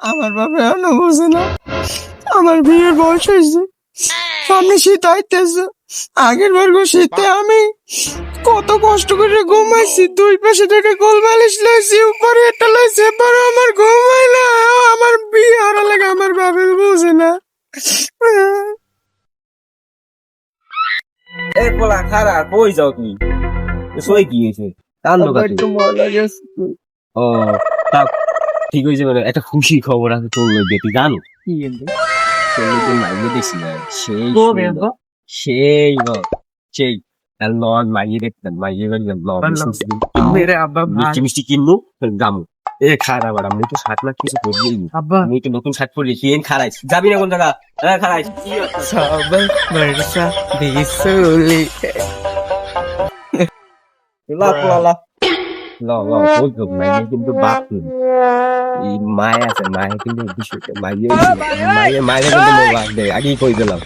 আমার বাবা এখনো বোঝে না আমার বিয়ের বয়স হয়েছে, সামনে শীত আইতেছে। আগের বার শীতে আমি কত কষ্ট করে ঘুমাইছি, দুই পাশে থেকে গোল বালিশ লাইছি, উপরে একটা লাইছি, এবারও আমার ঘুমাই না। আমার বিয়ে হারা লাগে আমার বাবা বোঝে না। এই পোলা খারা কই যাও তুমি? সই কি হয়েছে? কান্দো আব্বা কাকে? একটু ময়লা গেছে। ও তা ঠিক হয়েছে, মানে একটা খুশি খবর আছে তোর লইবে, তুই জানো? কি এনে? তোর লইবে মাইয়ে দেখছি না, সেই কবে সুন্দর, আব্বা? সেই সেই লন মাইয়ে দেখতেন, মাইয়ে বাড়িলাম লন বললাম, মেরে আব্বা ভাই। মিষ্টি মিষ্টি কিনবো দামু। এ খারাপ আর আমি তো 7 লাখ কিছু করবি। আব্বা আমি তো নতুন শার্ট পরি, কেন খারাইস? যাবি না কোন জায়গা? খারাইস সবাই বর্ষা দিসুলি। লা লা লা ল ল বলতো মাইয়ে কিন্তু বাপ কিন্তু। এই মায় আছে, মায়ে কিন্তু বিষয়টা মাইয়ে মায়ের মায়ের কিন্তু মোবাইল দেয় আগেই কই দিলাম।